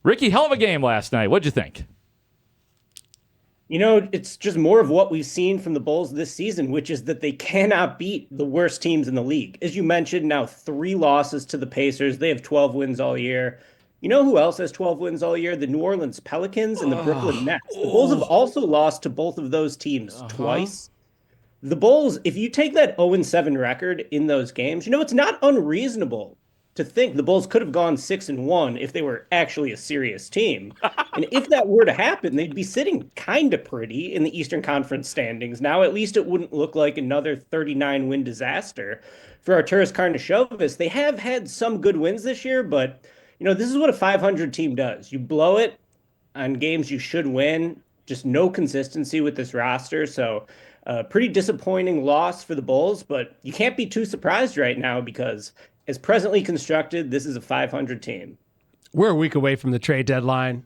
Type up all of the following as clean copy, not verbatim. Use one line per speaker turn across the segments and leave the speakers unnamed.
Ricky, hell of a game last night. What'd you think?
It's just more of what we've seen from the Bulls this season, which is that they cannot beat the worst teams in the league. As you mentioned, now 3 losses to the Pacers. They have 12 wins all year. You know who else has 12 wins all year? The New Orleans Pelicans and the Brooklyn
Oh,
Nets. The Bulls have
oh,
also lost to both of those teams
uh-huh.
twice. The Bulls, if you take that 0-7 record in those games, it's not unreasonable to think the Bulls could have gone 6-1 if they were actually a serious team. And if that were to happen, they'd be sitting kind of pretty in the Eastern Conference standings. Now, at least it wouldn't look like another 39-win disaster for Arturas Karnisovas. They have had some good wins this year, but this is what a 500 team does. You blow it on games you should win. Just no consistency with this roster. So, pretty disappointing loss for the Bulls, but you can't be too surprised right now because, as presently constructed, this is a 500 team.
We're a week away from the trade deadline.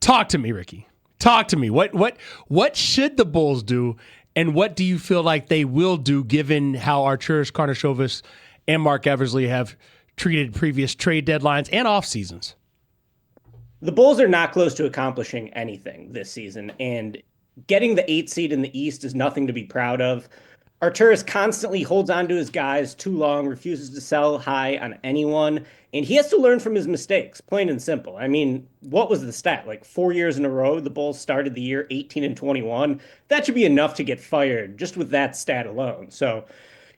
Talk to me, Ricky. Talk to me. What should the Bulls do, and what do you feel like they will do given how Arturas Karnisovas and Mark Eversley have treated previous trade deadlines and off seasons?
The Bulls are not close to accomplishing anything this season, and getting the 8th seed in the East is nothing to be proud of. Arturas constantly holds on to his guys too long, refuses to sell high on anyone, and he has to learn from his mistakes, plain and simple. I mean, what was the stat? Like 4 years in a row, the Bulls started the year 18-21. That should be enough to get fired just with that stat alone. So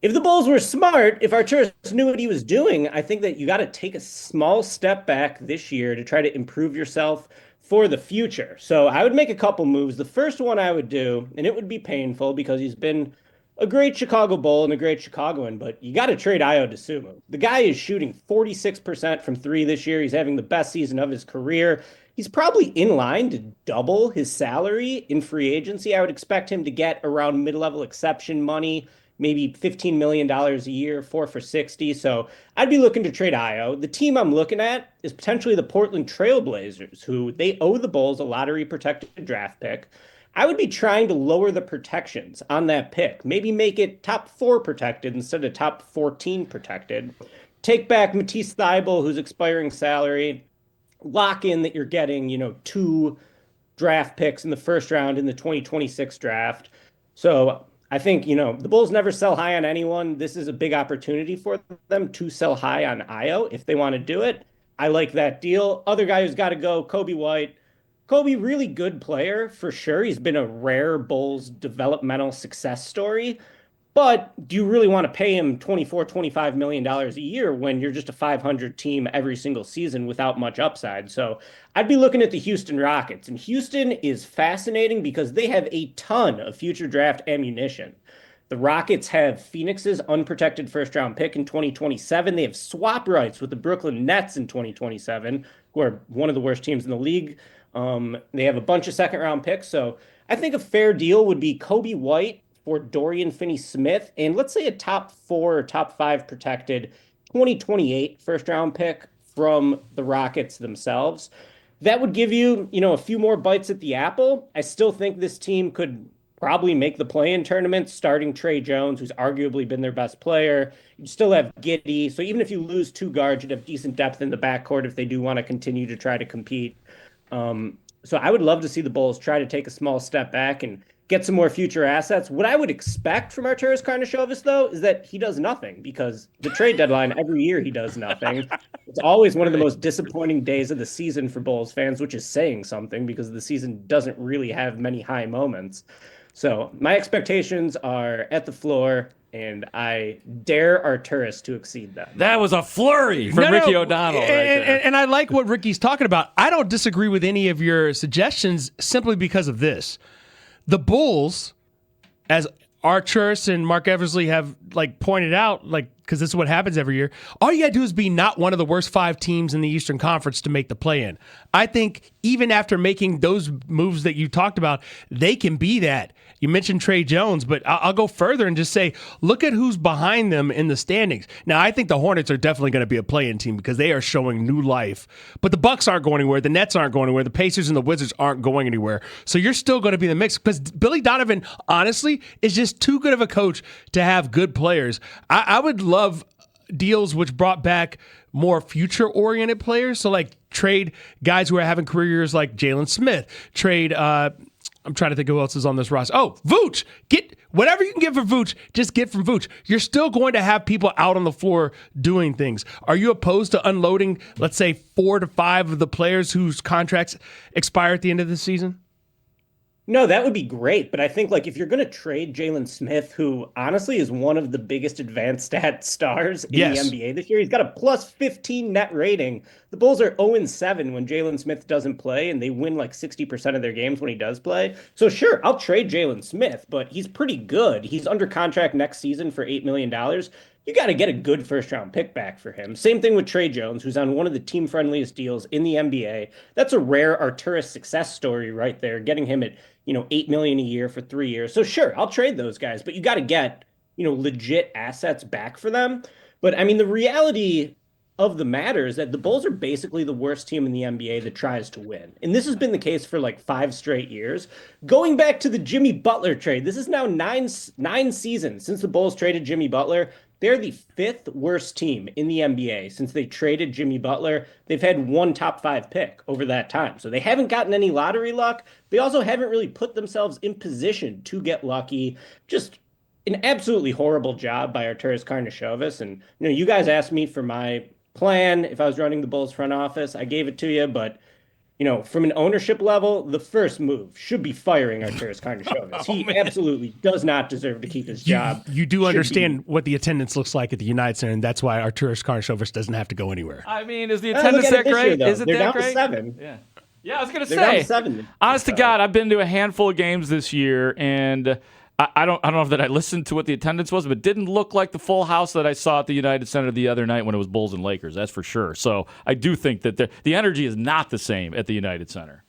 if the Bulls were smart, if Arturas knew what he was doing, I think that you got to take a small step back this year to try to improve yourself for the future. So I would make a couple moves. The first one I would do, and it would be painful because he's been a great Chicago Bull and a great Chicagoan, but you got to trade Ayo Dosunmu. The guy is shooting 46% from three this year. He's having the best season of his career. He's probably in line to double his salary in free agency. I would expect him to get around mid-level exception money, maybe $15 million a year, 4 for 60. So I'd be looking to trade Ayo. The team I'm looking at is potentially the Portland Trailblazers, who they owe the Bulls a lottery protected draft pick. I would be trying to lower the protections on that pick. Maybe make it top 4 protected instead of top 14 protected. Take back Matisse Thybulle, who's expiring salary. Lock in that you're getting, 2 draft picks in the first round in the 2026 draft. So I think, the Bulls never sell high on anyone. This is a big opportunity for them to sell high on Ayo if they want to do it. I like that deal. Other guy who's got to go, Coby White. Coby, really good player for sure. He's been a rare Bulls developmental success story. But do you really want to pay him $24-25 million a year when you're just a 500 team every single season without much upside? So I'd be looking at the Houston Rockets. And Houston is fascinating because they have a ton of future draft ammunition. The Rockets have Phoenix's unprotected first round pick in 2027. They have swap rights with the Brooklyn Nets in 2027, who are one of the worst teams in the league. They have a bunch of second round picks. So I think a fair deal would be Coby White for Dorian Finney-Smith, and let's say a top 4 or top 5 protected 2028 first round pick from the Rockets themselves. That would give you, a few more bites at the apple. I still think this team could probably make the play-in tournament, starting Trey Jones, who's arguably been their best player. You'd still have Giddey. So even if you lose 2 guards, you'd have decent depth in the backcourt if they do want to continue to try to compete. So I would love to see the Bulls try to take a small step back and get some more future assets. What I would expect from Arturas Karnisovas, though, is that he does nothing because the trade deadline, every year he does nothing. It's always one of the most disappointing days of the season for Bulls fans, which is saying something because the season doesn't really have many high moments. So my expectations are at the floor, and I dare Arturas to exceed them.
That was a flurry from Ricky O'Donnell right there.
And I like what Ricky's talking about. I don't disagree with any of your suggestions simply because of this. The Bulls, as Arturas and Mark Eversley have pointed out, because this is what happens every year, all you got to do is be not one of the worst 5 teams in the Eastern Conference to make the play-in. I think even after making those moves that you talked about, they can be that. You mentioned Trey Jones, but I'll go further and just say, look at who's behind them in the standings. Now, I think the Hornets are definitely going to be a play-in team because they are showing new life. But the Bucks aren't going anywhere. The Nets aren't going anywhere. The Pacers and the Wizards aren't going anywhere. So you're still going to be in the mix because Billy Donovan, honestly, is just too good of a coach to have good players. I would love deals which brought back more future-oriented players. So, like, trade guys who are having career years like Jalen Smith. Trade, I'm trying to think who else is on this roster. Oh, Vooch. Get whatever you can get for Vooch, just get from Vooch. You're still going to have people out on the floor doing things. Are you opposed to unloading, let's say, 4 to 5 of the players whose contracts expire at the end of the season?
No, that would be great. But I think like if you're going to trade Jalen Smith, who honestly is one of the biggest advanced stat stars in the NBA this year, he's got a plus 15 net rating. The Bulls are 0-7 when Jalen Smith doesn't play, and they win like 60% of their games when he does play. So sure, I'll trade Jalen Smith, but he's pretty good. He's under contract next season for $8 million. You got to get a good first-round pick back for him. Same thing with Trey Jones, who's on one of the team-friendliest deals in the NBA. That's a rare Arturas success story right there, getting him at, $8 million a year for 3 years. So sure, I'll trade those guys, but you got to get, legit assets back for them. But I mean, the reality of the matter is that the Bulls are basically the worst team in the NBA that tries to win. And this has been the case for like 5 straight years. Going back to the Jimmy Butler trade, this is now nine seasons since the Bulls traded Jimmy Butler. They're the 5th worst team in the NBA since they traded Jimmy Butler. They've had one top 5 pick over that time. So they haven't gotten any lottery luck. They also haven't really put themselves in position to get lucky. Just an absolutely horrible job by Arturas Karnisovas. And, you guys asked me for my plan if I was running the Bulls front office. I gave it to you, but from an ownership level, the first move should be firing Arturas Karnisovas. He absolutely does not deserve to keep his job.
You do understand what the attendance looks like at the United Center, and that's why Arturas Karnisovas doesn't have to go anywhere.
I mean, is the attendance that great?
Year,
is it
They're
that
down
great?
To 7.
Yeah, I was going to
They're down
say.
to 7.
Honest to God, I've been to a handful of games this year, and I don't know if that I listened to what the attendance was, but it didn't look like the full house that I saw at the United Center the other night when it was Bulls and Lakers. That's for sure. So I do think that the energy is not the same at the United Center.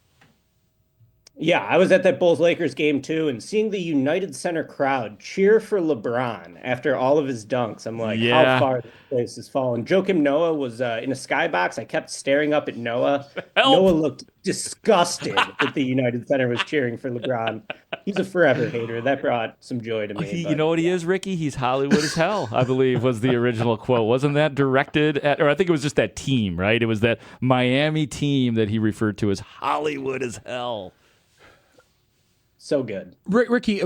Yeah, I was at that Bulls-Lakers game too, and seeing the United Center crowd cheer for LeBron after all of his dunks, I'm like, how far this place has fallen. Joakim Noah was in a skybox. I kept staring up at Noah. Noah looked disgusted that the United Center was cheering for LeBron. He's a forever hater. That brought some joy to me.
You know what he is, Ricky? He's Hollywood as hell, I believe was the original quote. Wasn't that directed at, or I think it was just that team, right? It was that Miami team that he referred to as Hollywood as hell.
So good.
Ricky,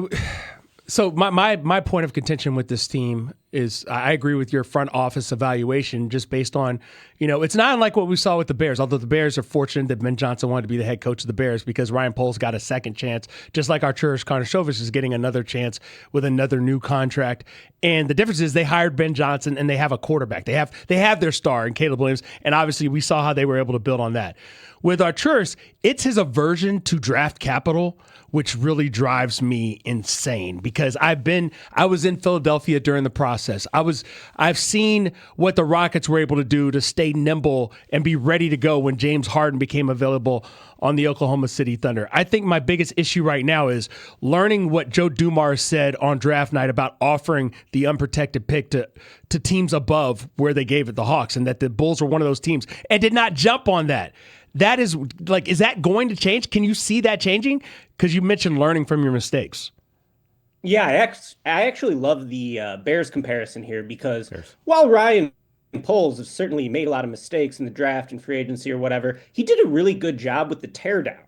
so my point of contention with this team is I agree with your front office evaluation just based on, it's not unlike what we saw with the Bears, although the Bears are fortunate that Ben Johnson wanted to be the head coach of the Bears because Ryan Poles got a second chance, just like Arturas Karnisovas is getting another chance with another new contract. And the difference is they hired Ben Johnson and they have a quarterback. They have their star in Caleb Williams, and obviously we saw how they were able to build on that. With Arturas, it's his aversion to draft capital, which really drives me insane because I was in Philadelphia during the process. I've seen what the Rockets were able to do to stay nimble and be ready to go when James Harden became available on the Oklahoma City Thunder. I think my biggest issue right now is learning what Joe Dumars said on draft night about offering the unprotected pick to teams above where they gave it the Hawks, and that the Bulls were one of those teams and did not jump on that. That is is that going to change? Can you see that changing? Because you mentioned learning from your mistakes.
Yeah, I actually love the Bears comparison here because while Ryan Poles has certainly made a lot of mistakes in the draft and free agency or whatever, he did a really good job with the teardown.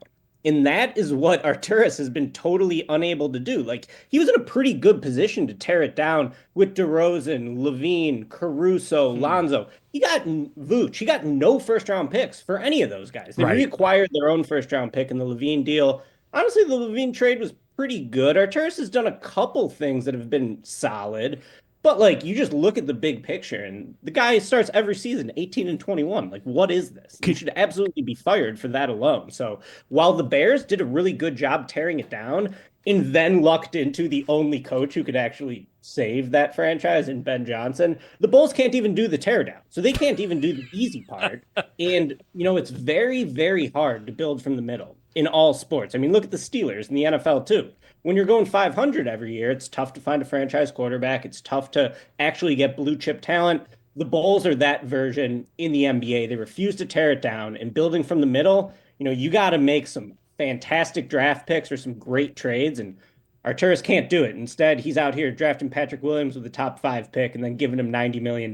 And that is what Arturas has been totally unable to do. Like, he was in a pretty good position to tear it down with DeRozan, Levine, Caruso, Lonzo. He got Vooch. He got no first-round picks for any of those guys. They reacquired their own first-round pick in the Levine deal. Honestly, the Levine trade was pretty good. Arturas has done a couple things that have been solid. But, you just look at the big picture, and the guy starts every season 18-21. What is this? He should absolutely be fired for that alone. So, while the Bears did a really good job tearing it down and then lucked into the only coach who could actually save that franchise in Ben Johnson, the Bulls can't even do the teardown. So, they can't even do the easy part. And, it's very, very hard to build from the middle in all sports. I mean, look at the Steelers in the NFL, too. When you're going 500 every year, it's tough to find a franchise quarterback. It's tough to actually get blue chip talent. The Bulls are that version in the NBA. They refuse to tear it down. And building from the middle, you got to make some fantastic draft picks or some great trades. And Arturas can't do it. Instead, he's out here drafting Patrick Williams with a top 5 pick and then giving him $90 million.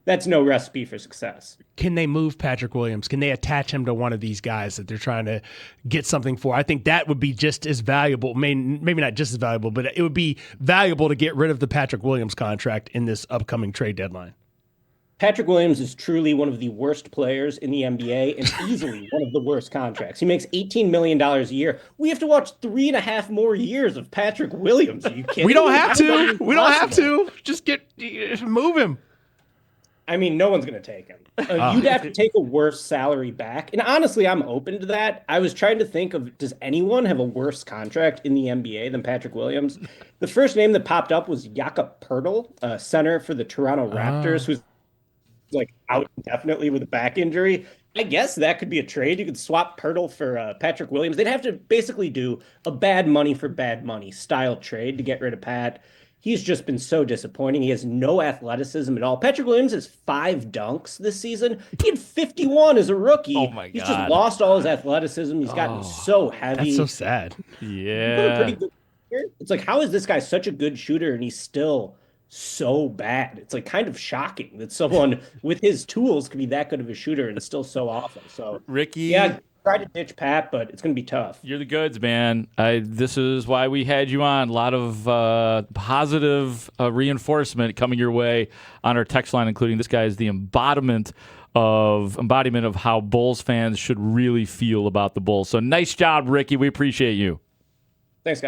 That's no recipe for success.
Can they move Patrick Williams? Can they attach him to one of these guys that they're trying to get something for? I think that would be just as valuable. Maybe not just as valuable, but it would be valuable to get rid of the Patrick Williams contract in this upcoming trade deadline.
Patrick Williams is truly one of the worst players in the NBA and easily one of the worst contracts. He makes $18 million a year. We have to watch 3.5 more years of Patrick Williams. Are you kidding?
We don't have to. We don't have to. Just move him.
I mean, no one's going to take him. You'd have to take a worse salary back. And honestly, I'm open to that. I was trying to think of, does anyone have a worse contract in the NBA than Patrick Williams? The first name that popped up was Jakob Poeltl, center for the Toronto Raptors, who's like out indefinitely with a back injury. I guess that could be a trade. You could swap Poeltl for Patrick Williams. They'd have to basically do a bad money for bad money style trade to get rid of Pat. He's just been so disappointing. He has no athleticism at all. Patrick Williams has 5 dunks this season. He had 51 as a rookie.
Oh my God.
He's just lost all his athleticism. He's gotten so heavy.
That's so sad.
Yeah.
It's like, how is this guy such a good shooter and he's still so bad? It's like kind of shocking that someone with his tools could be that good of a shooter and still so awful. So
Ricky,
yeah, try to ditch Pat, but it's going to be tough.
you're the goods, man. This is why we had you on. A lot of positive reinforcement coming your way on our text line, including this guy is the embodiment of how Bulls fans should really feel about the Bulls. So nice job, Ricky. We appreciate you.
Thanks, guys.